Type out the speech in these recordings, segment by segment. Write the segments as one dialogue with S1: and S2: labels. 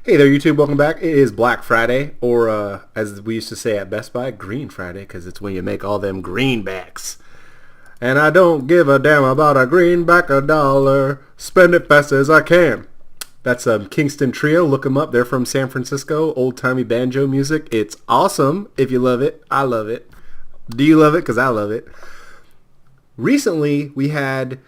S1: Hey there, YouTube. Welcome back. It is Black Friday, or as we used to say at Best Buy, Green Friday, because it's when you make all them greenbacks. And I don't give a damn about a greenback $1. Spend it fast as I can. That's Kingston Trio. Look them up. They're from San Francisco. Old-timey banjo music. It's awesome. If you love it, I love it. Do you love it? Because I love it. Recently, we had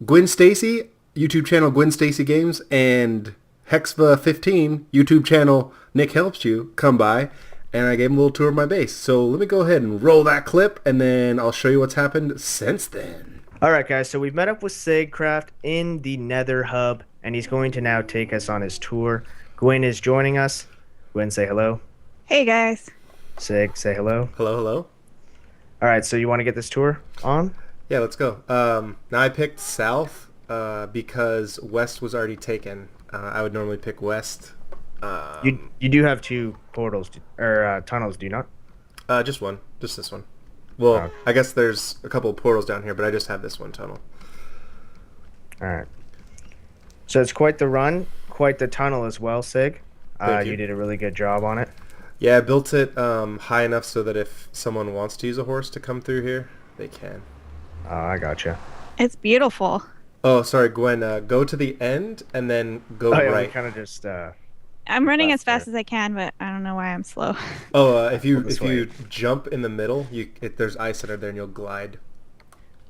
S1: Gwen Stacy, YouTube channel Gwen Stacy Games, and Hexva15, YouTube channel Nick Helps You, come by, and I gave him a little tour of my base. So let me go ahead and roll that clip, and then I'll show you what's happened since then.
S2: All right, guys, so we've met up with Sigcraft in the Nether Hub, and he's going to now take us on his tour. Gwen is joining us. Gwen, say hello.
S3: Hey, guys.
S2: Sig, say hello.
S1: Hello, hello.
S2: All right, so you want to get this tour on?
S1: Yeah, let's go. Now I picked South because West was already taken. I would normally pick West.
S2: You do have two portals, or tunnels, do you not?
S1: Just one. Just this one. Well,
S2: Oh.
S1: I guess there's a couple of portals down here, but I just have this one tunnel.
S2: All right. So it's quite the run, quite the tunnel as well, Sig.
S1: Thank you.
S2: You did a really good job on it.
S1: Yeah, I built it high enough so that if someone wants to use a horse to come through here, they can.
S2: Oh, I gotcha.
S3: It's beautiful.
S1: Oh, sorry, Gwen. Go to the end and then go
S2: Oh, yeah,
S1: right.
S2: kind of just...
S3: I'm running as
S2: That's
S3: fast as I can, but I don't know why I'm slow.
S1: Oh, if you
S2: This way.
S1: jump in the middle, there's ice under there and you'll glide.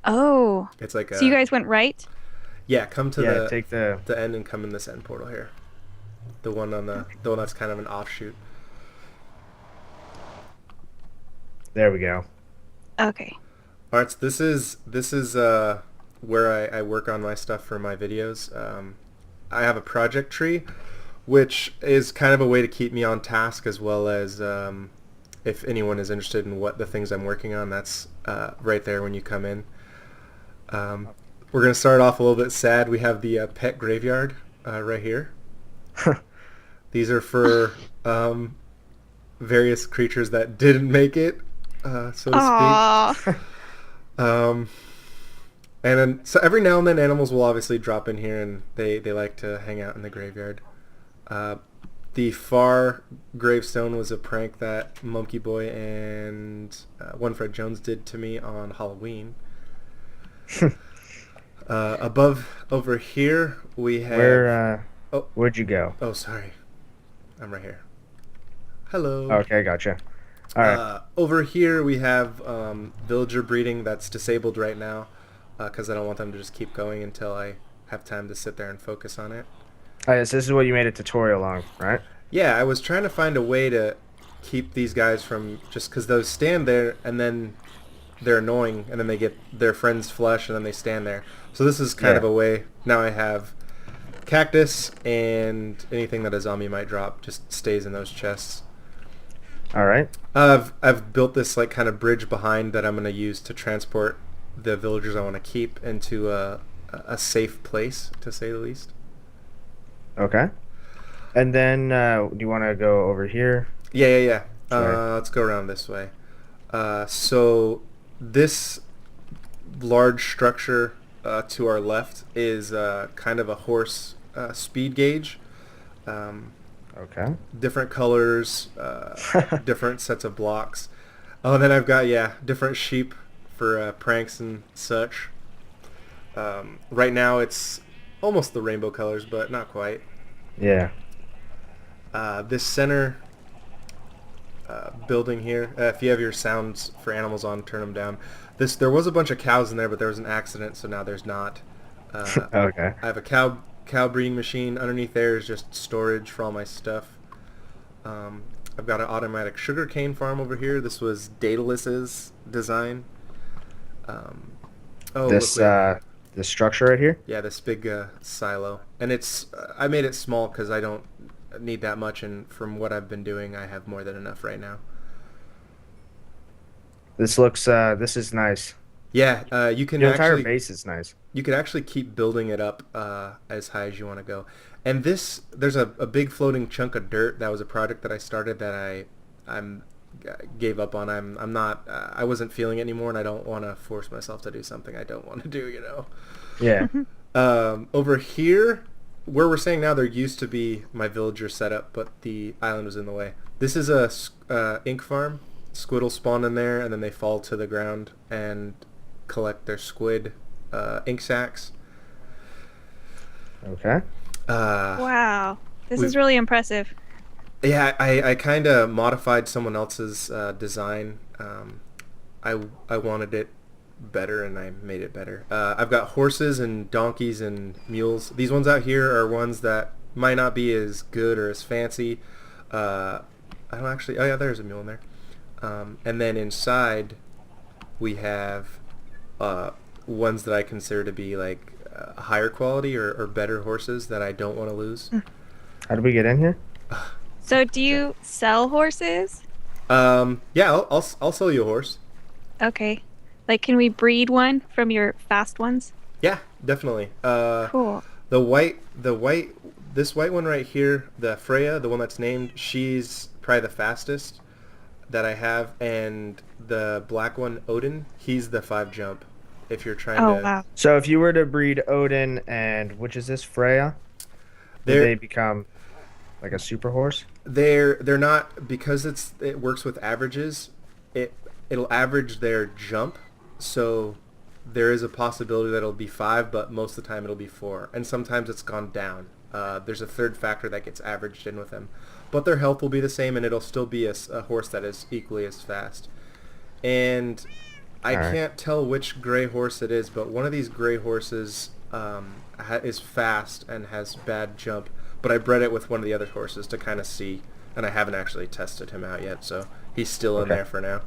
S3: Oh.
S1: It's like
S3: So you guys went right?
S1: yeah, come to
S2: yeah,
S1: the
S2: take the...
S1: end and come in this end portal here. The one that's kind of an offshoot.
S2: There we go.
S3: Okay.
S1: All right, so this is where I work on my stuff for my videos. I have a project tree, which is kind of a way to keep me on task, as well as if anyone is interested in what the things I'm working on, that's right there when you come in. We're going to start off a little bit sad. We have the pet graveyard right here. These are for various creatures that didn't make it, so to speak.
S3: Aww.
S1: And then, so every now and then animals will obviously drop in here, and they like to hang out in the graveyard. The far gravestone was a prank that Monkey Boy and One Fred Jones did to me on Halloween. Above over here we have...
S2: Where'd you go?
S1: Oh, sorry. I'm right here. Hello.
S2: Okay, gotcha. All right.
S1: Over here we have villager breeding that's disabled right now because I don't want them to just keep going until I have time to sit there and focus on it.
S2: All right, so this is what you made a tutorial on, right?
S1: Yeah, I was trying to find a way to keep these guys from just because those stand there and then they're annoying and then they get their friend's flesh and then they stand there. So this is kind of a way. Now I have cactus and anything that a zombie might drop just stays in those chests.
S2: All right.
S1: I've built this like kind of bridge behind that I'm going to use to transport the villagers I want to keep into a safe place, to say the least.
S2: Okay. And then, do you want to go over here?
S1: Yeah.
S2: Sure.
S1: Let's go around this way. So this large structure to our left is kind of a horse speed gauge.
S2: Okay.
S1: Different colors, different sets of blocks. Oh, and then I've got, different sheep for pranks and such. Right now it's almost the rainbow colors, but not quite.
S2: Yeah.
S1: This center building here, if you have your sounds for animals on, turn them down. There was a bunch of cows in there, but there was an accident, so now there's not.
S2: Okay.
S1: I have a cow breeding machine. Underneath there is just storage for all my stuff. I've got an automatic sugarcane farm over here. This was Daedalus's design.
S2: This structure right here.
S1: Yeah, this big silo. And I made it small because I don't need that much, and from what I've been doing, I have more than enough right now.
S2: This looks. This is nice.
S1: Yeah, you can
S2: The entire
S1: actually...
S2: base is nice.
S1: You could actually keep building it up as high as you want to go. And there's a big floating chunk of dirt that was a project that I started that I'm gave up on. I'm not. I wasn't feeling it anymore, and I don't want to force myself to do something I don't want to do.
S2: Yeah.
S1: Over here, where we're staying now, there used to be my villager setup, but the island was in the way. This is a ink farm. Squid will spawn in there, and then they fall to the ground and collect their squid ink sacs.
S2: Okay.
S3: Wow. This
S1: we-
S3: is really impressive.
S1: Yeah, I kind of modified someone else's design. I wanted it better, and I made it better. I've got horses and donkeys and mules. These ones out here are ones that might not be as good or as fancy. I don't actually... Oh, yeah, there's a mule in there. And then inside, we have ones that I consider to be like higher quality or better horses that I don't want to lose.
S2: How did we get in here?
S3: So do you sell horses?
S1: Yeah, I'll sell you a horse.
S3: Okay. Like, can we breed one from your fast ones?
S1: Yeah, definitely.
S3: Cool.
S1: This white one right here, the Freya, the one that's named, she's probably the fastest that I have, and the black one, Odin, he's the 5 jump. If you're trying
S3: Oh,
S1: to,
S3: wow.
S2: So if you were to breed Odin and which is this, Freya, do
S1: They're-
S2: they become like a super horse?
S1: they're not, because it works with averages. It'll average their jump, so there is a possibility that it'll be 5, but most of the time it'll be 4, and sometimes it's gone down. There's a third factor that gets averaged in with them, but their health will be the same, and it'll still be a horse that is equally as fast. And I
S2: All right.
S1: can't tell which gray horse it is, but one of these gray horses is fast and has bad jump, but I bred it with one of the other horses to kind of see, and I haven't actually tested him out yet, so he's still in
S2: Okay.
S1: there for now.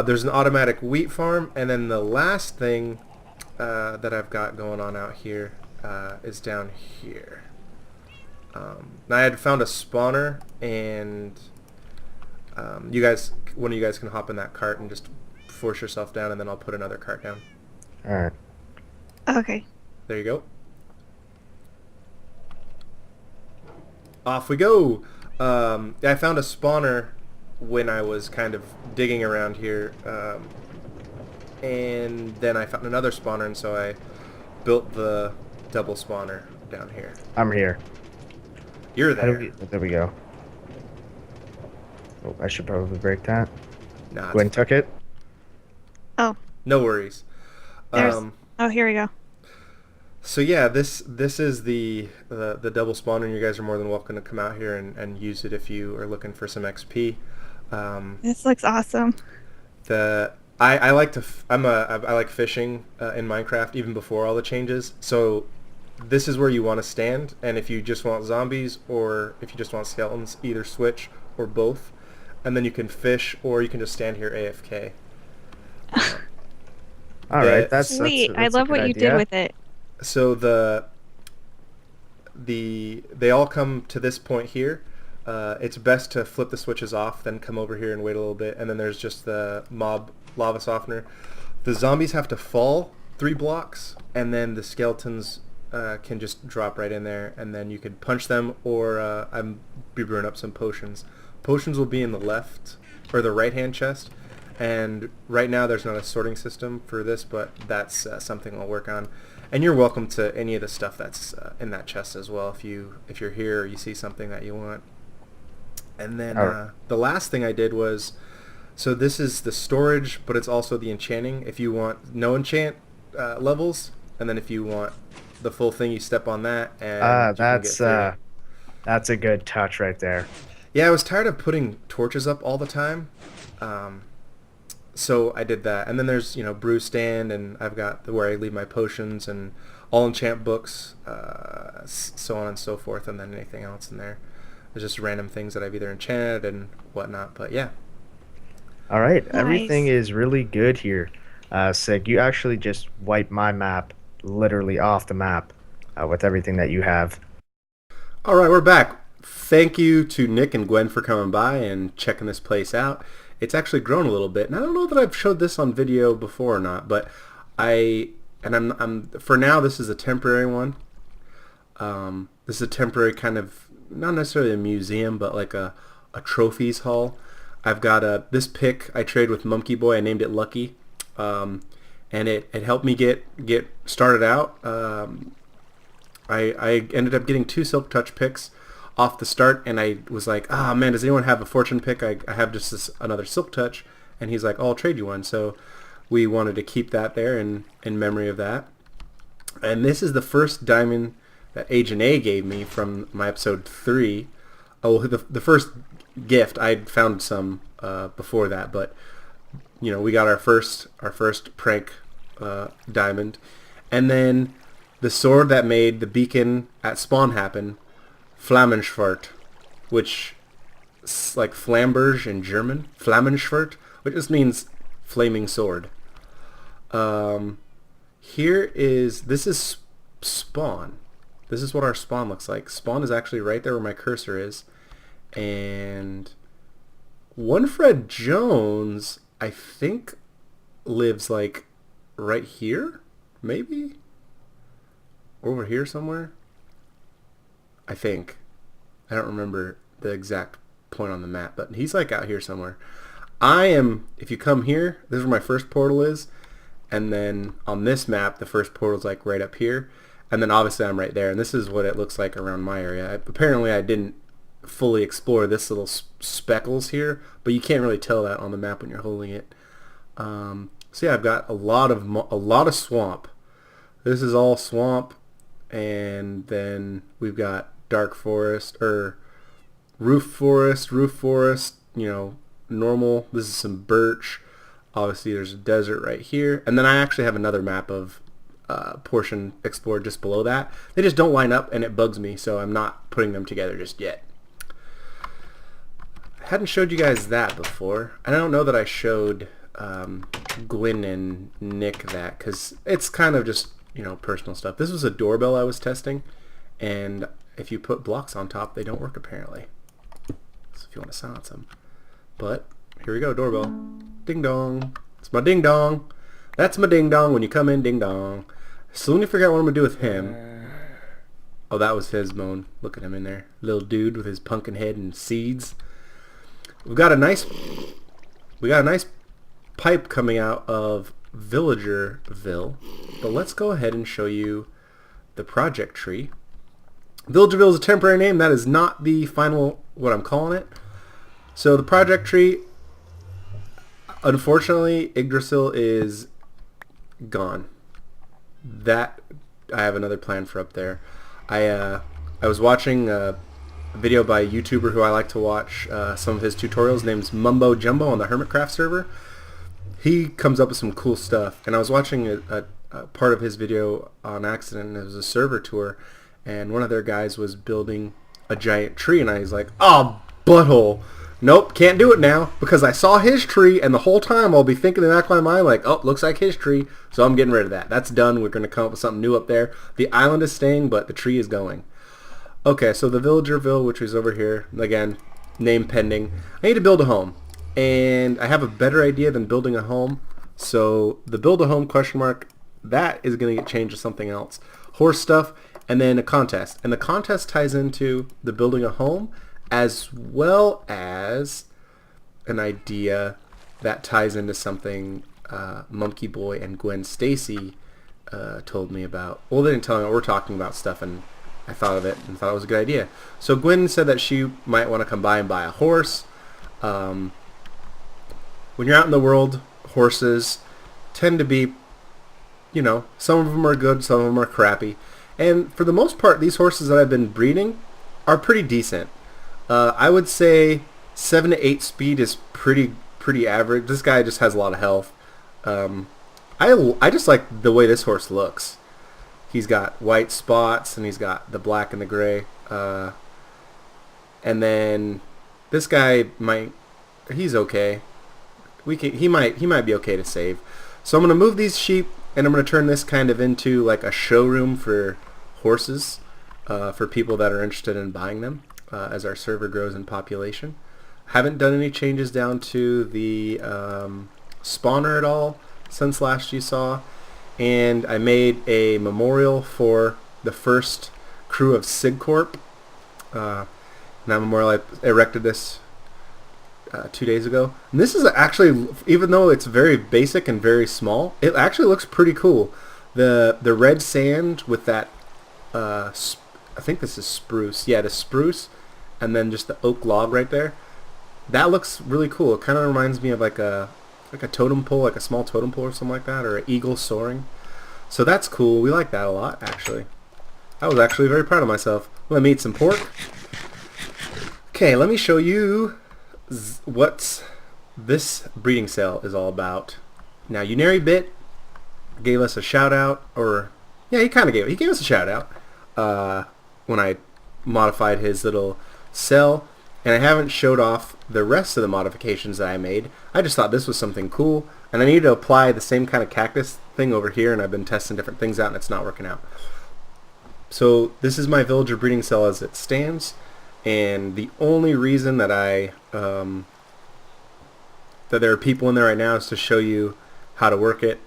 S1: There's an automatic wheat farm, and then the last thing that I've got going on out here is down here. Now I had found a spawner, and one of you guys can hop in that cart and just force yourself down, and then I'll put another cart down.
S2: All right.
S3: Okay.
S1: There you go. Off we go. I found a spawner when I was kind of digging around here, and then I found another spawner, and so I built the double spawner down here.
S2: I'm here.
S1: You're
S2: How do
S1: there.
S2: there we go. Oh, I should probably break that.
S1: Nah,
S2: Gwen took it.
S3: Oh,
S1: no worries.
S3: there's. Oh, here we go.
S1: So yeah, this is the double spawner, and you guys are more than welcome to come out here and use it if you are looking for some XP.
S3: This looks awesome.
S1: I like to I like fishing in Minecraft even before all the changes. So this is where you want to stand, and if you just want zombies or if you just want skeletons, either switch or both, and then you can fish or you can just stand here AFK.
S2: All right, that's
S3: Sweet. I
S2: that's a
S3: love
S2: good
S3: what you
S2: idea.
S3: did with it.
S1: So they all come to this point here. It's best to flip the switches off, then come over here and wait a little bit, and then there's just the mob lava softener. The zombies have to fall 3 blocks, and then the skeletons can just drop right in there, and then you could punch them, or I'm be brewing up some potions. Potions will be in the left or the right hand chest, and right now there's not a sorting system for this, but that's something I'll work on. And you're welcome to any of the stuff that's in that chest as well if you're here or you see something that you want. And then the last thing I did was, so this is the storage, but it's also the enchanting. If you want no enchant levels, and then if you want the full thing, you step on that, and you can get through.
S2: That's a good touch right there.
S1: Yeah, I was tired of putting torches up all the time, so I did that. And then there's brew stand, and I've got where I leave my potions and all enchant books, so on and so forth, and then anything else in there. There's just random things that I've either enchanted and whatnot. But yeah,
S2: All right,
S3: Nice.
S2: everything is really good here. Sig, you actually just wiped my map literally off the map with everything that you have.
S1: all right, we're back. Thank you to Nick and Gwen for coming by and checking this place out. It's actually grown a little bit, and I don't know that I've showed this on video before or not, but I'm for now this is a temporary one. This is a temporary kind of, not necessarily a museum, but like a trophies hall. I've got this pick I traded with Monkey Boy. I named it Lucky, and it helped me get started out. I ended up getting 2 Silk Touch picks off the start, and I was like, ah, man, does anyone have a Fortune pick? I have just another Silk Touch. And he's like, oh, I'll trade you one. So we wanted to keep that there in memory of that. And this is the first diamond that Agent A gave me from my episode 3. Oh, the first gift. I'd found some before that, but you know, we got our first prank diamond. And then the sword that made the beacon at spawn happen, Flammenschwert, which is like Flamberge in German. Flammenschwert, which just means flaming sword. This is spawn. This is what our spawn looks like. Spawn is actually right there where my cursor is. And Winfred Jones, I think, lives like right here, maybe? Over here somewhere? I think. I don't remember the exact point on the map, but he's like out here somewhere. If you come here, this is where my first portal is, and then on this map, the first portal's like right up here, and then obviously I'm right there, and this is what it looks like around my area. Apparently I didn't fully explore this little speckles here, but you can't really tell that on the map when you're holding it. So yeah, I've got a lot of swamp. This is all swamp, and then we've got dark forest, or roof forest, you know, normal. This is some birch. Obviously there's a desert right here, and then I actually have another map of portion explored just below that. They just don't line up, and it bugs me, so I'm not putting them together just yet. I hadn't showed you guys that before. I don't know that I showed Gwyn and Nick that, because it's kind of just, you know, personal stuff. This was a doorbell I was testing, and if you put blocks on top, they don't work apparently. So if you want to silence them. But here we go, doorbell. Ding dong. It's my ding dong. That's my ding dong when you come in, ding dong. Soon you forget what I'm gonna do with him. Oh, that was his moan. Look at him in there. Little dude with his pumpkin head and seeds. We got a nice pipe coming out of Villagerville. But let's go ahead and show you the project tree. Villagerville is a temporary name. That is not the final what I'm calling it. So the project tree, unfortunately, Yggdrasil is gone. That I have another plan for up there. I was watching a video by a YouTuber who I like to watch some of his tutorials. Name's Mumbo Jumbo on the Hermitcraft server. He comes up with some cool stuff, and I was watching a part of his video on accident. It was a server tour, and one of their guys was building a giant tree, and I was like, oh, butthole. Nope, can't do it now, because I saw his tree, and the whole time I'll be thinking in the back of my mind, like, oh, looks like his tree, so I'm getting rid of that. That's done. We're going to come up with something new up there. The island is staying, but the tree is going. Okay, so the Villagerville, which is over here, again, name pending. I need to build a home, and I have a better idea than building a home, so the build a home question mark, that is going to get changed to something else. Horse stuff, and then a contest. And the contest ties into the building a home, as well as an idea that ties into something Monkey Boy and Gwen Stacy told me about. Well, they didn't tell me. We're talking about stuff, and I thought of it and thought it was a good idea. So Gwen said that she might want to come by and buy a horse. When you're out in the world, horses tend to be, you know, some of them are good, some of them are crappy. And for the most part, these horses that I've been breeding are pretty decent. I would say 7 to 8 speed is pretty average. This guy just has a lot of health. I just like the way this horse looks. He's got white spots, and he's got the black and the gray. And then this guy he's okay. He might be okay to save. So I'm gonna move these sheep, and I'm gonna turn this kind of into like a showroom for horses, for people that are interested in buying them. As our server grows in population. Haven't done any changes down to the spawner at all since last you saw, and I made a memorial for the first crew of SigCorp. That memorial, I erected this 2 days ago. And this is actually, even though it's very basic and very small, it actually looks pretty cool. The red sand with that I think this is spruce. Yeah, the spruce, and then just the oak log right there. That looks really cool. It kind of reminds me of like a totem pole, like a small totem pole or something like that, or an eagle soaring. So that's cool. We like that a lot, actually. I was actually very proud of myself. Let me eat some pork. Okay, let me show you what this breeding cell is all about. Now, Unary Bit gave us a shout out, or yeah, he gave us a shout out when I modified his little cell, and I haven't showed off the rest of the modifications that I made. I just thought this was something cool, and I need to apply the same kind of cactus thing over here, and I've been testing different things out, and it's not working out. So this is my villager breeding cell as it stands, and the only reason that that there are people in there right now is to show you how to work it.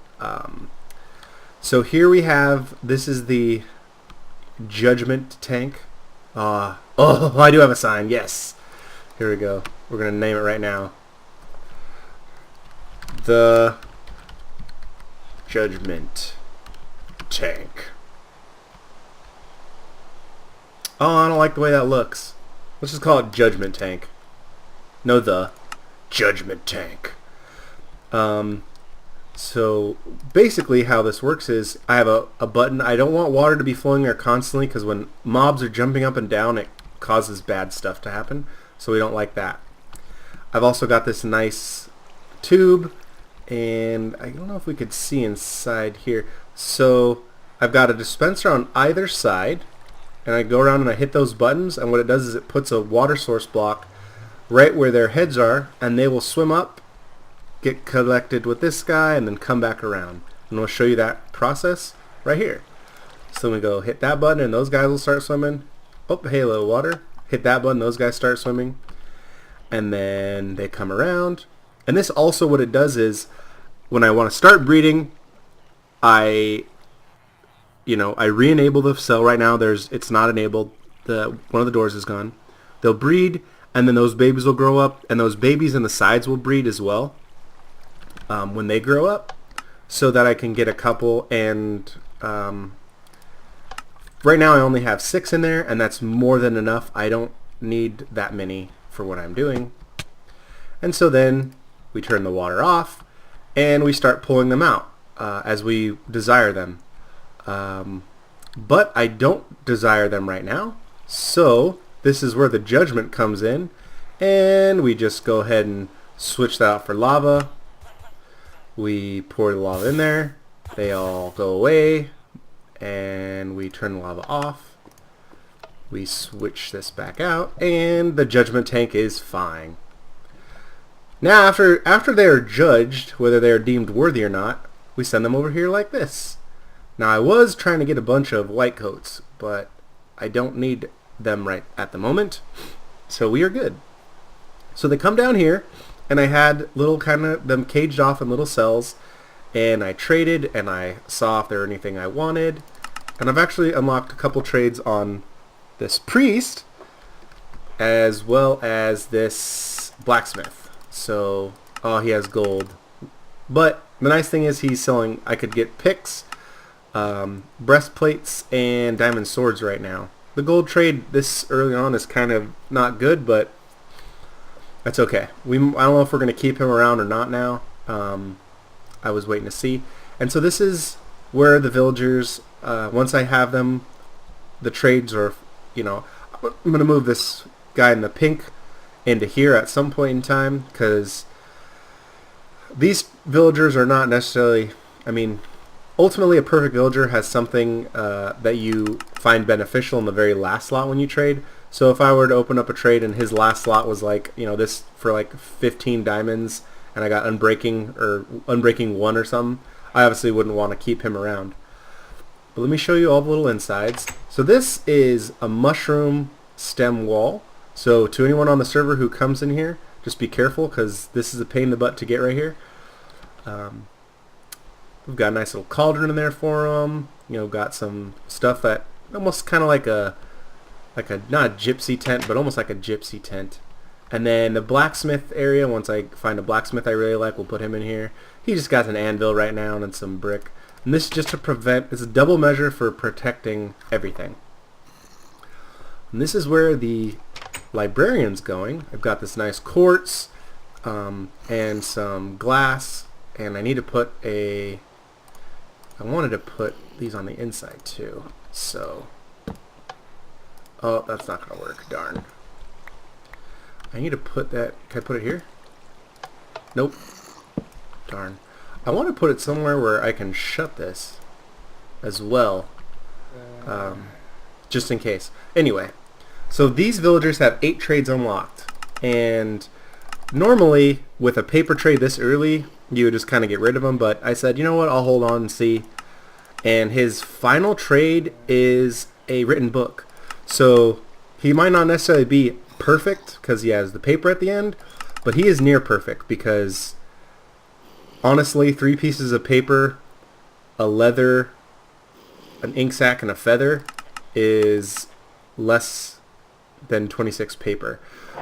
S1: So here we have, this is the Judgment tank. Oh, I do have a sign, yes. Here we go. We're going to name it right now. The Judgment tank. Oh, I don't like the way that looks. Let's just call it Judgment tank. No, the Judgment tank. So basically how this works is I have a button. I don't want water to be flowing there constantly because when mobs are jumping up and down it causes bad stuff to happen, so we don't like that. I've also got this nice tube, and I don't know if we could see inside here. So I've got a dispenser on either side, and I go around and I hit those buttons, and what it does is it puts a water source block right where their heads are, and they will swim up, get collected with this guy, and then come back around. And we'll show you that process right here. So we go hit that button and those guys will start swimming. Oh, hey, little water. Hit that button, those guys start swimming. And then they come around. And this also, what it does is when I want to start breeding, I re-enable the cell. Right now it's not enabled. One of the doors is gone. They'll breed, and then those babies will grow up, and those babies in the sides will breed as well. When they grow up, so that I can get a couple, and right now I only have 6 in there, and that's more than enough. I don't need that many for what I'm doing. And so then we turn the water off and we start pulling them out as we desire them. But I don't desire them right now, so this is where the Judgment comes in, and we just go ahead and switch that out for lava. We pour the lava in there, they all go away, and we turn the lava off. We switch this back out, and the Judgment tank is fine. Now after they are judged, whether they are deemed worthy or not, we send them over here like this. Now I was trying to get a bunch of white coats, but I don't need them right at the moment, so we are good. So they come down here, and I had little kind of them caged off in little cells, and I traded, and I saw if there were anything I wanted, and I've actually unlocked a couple trades on this priest as well as this blacksmith. So he has gold, but the nice thing is he's selling, I could get picks, breastplates, and diamond swords right now. The gold trade this early on is kind of not good, but that's okay. I don't know if we're going to keep him around or not now. I was waiting to see. And so this is where the villagers, once I have them, the trades are, I'm going to move this guy in the pink into here at some point in time, because these villagers are not necessarily, ultimately a perfect villager has something that you find beneficial in the very last slot when you trade. So if I were to open up a trade and his last slot was like, this for like 15 diamonds, and I got Unbreaking 1 or something, I obviously wouldn't want to keep him around. But let me show you all the little insides. So this is a mushroom stem wall. So to anyone on the server who comes in here, just be careful, because this is a pain in the butt to get right here. We've got a nice little cauldron in there for them. Got some stuff that almost kind of like not a gypsy tent, but almost like a gypsy tent. And then the blacksmith area, once I find a blacksmith I really like, we'll put him in here. He just got an anvil right now and some brick. And this is just to prevent, it's a double measure for protecting everything. And this is where the librarian's going. I've got this nice quartz and some glass, and I need to put I wanted to put these on the inside too. So, oh, that's not going to work, darn. I need to put that, can I put it here? Nope. Darn. I want to put it somewhere where I can shut this as well, just in case. Anyway, so these villagers have 8 trades unlocked, and normally with a paper trade this early, you would just kind of get rid of them, but I said, you know what, I'll hold on and see. And his final trade is a written book. So he might not necessarily be perfect because he has the paper at the end, but he is near perfect because honestly, 3 pieces of paper, a leather, an ink sac, and a feather is less than 26 paper.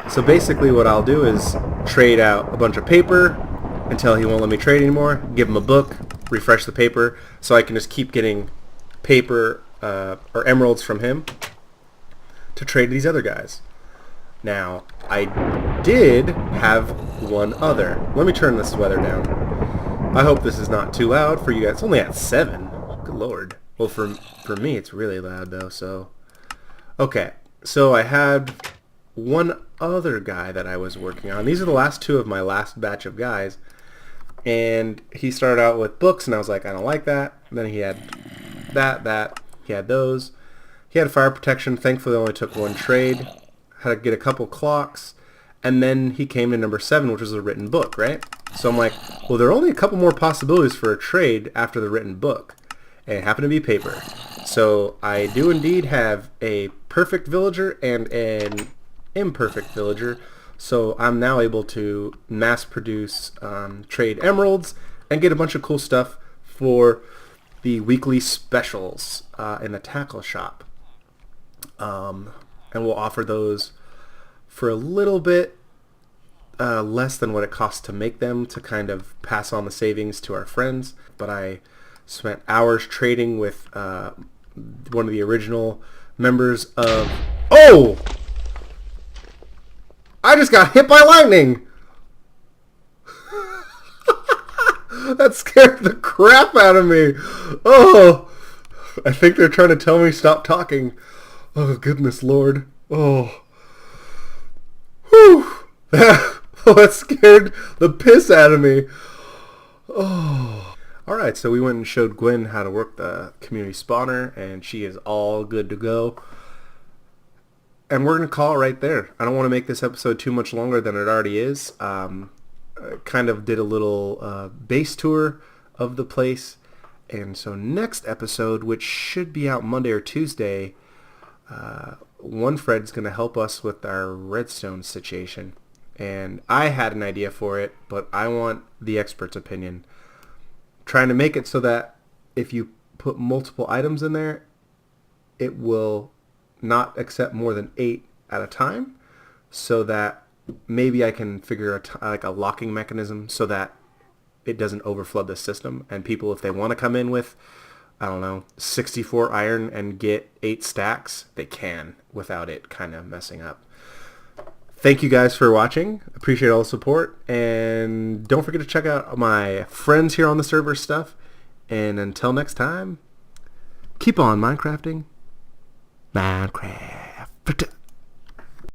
S1: So basically what I'll do is trade out a bunch of paper until he won't let me trade anymore, give him a book, refresh the paper, so I can just keep getting paper or emeralds from him to trade these other guys. Now, I did have one other. Let me turn this weather down. I hope this is not too loud for you guys. It's only at 7. Good lord. Well, for me, it's really loud, though, so... Okay, so I had one other guy that I was working on. These are the last 2 of my last batch of guys. And he started out with books, and I was like, I don't like that. And then he had that. He had those. He had fire protection. Thankfully, only took 1 trade. Had to get a couple clocks. And then he came to number 7, which was a written book, right? So I'm like, well, there are only a couple more possibilities for a trade after the written book. And it happened to be paper. So I do indeed have a perfect villager and an imperfect villager. So I'm now able to mass produce trade emeralds and get a bunch of cool stuff for the weekly specials in the tackle shop. And we'll offer those for a little bit less than what it costs to make them to kind of pass on the savings to our friends. But I spent hours trading with one of the original members of... Oh! I just got hit by lightning! That scared the crap out of me! Oh! I think they're trying to tell me stop talking. Oh, goodness Lord. Oh. Whew! That scared the piss out of me. Oh. Alright, so we went and showed Gwen how to work the community spawner, and she is all good to go. And we're going to call it right there. I don't want to make this episode too much longer than it already is. I kind of did a little base tour of the place. And so next episode, which should be out Monday or Tuesday, one Fred's going to help us with our redstone situation. And I had an idea for it, but I want the expert's opinion. Trying to make it so that if you put multiple items in there, it will not accept more than 8 at a time, so that maybe I can figure like a locking mechanism so that it doesn't overflood the system, and people, if they want to come in with, I don't know, 64 iron and get 8 stacks, they can without it kind of messing up. Thank you guys for watching. Appreciate all the support, and don't forget to check out my friends here on the server stuff, and until next time, keep on Minecrafting. Minecraft.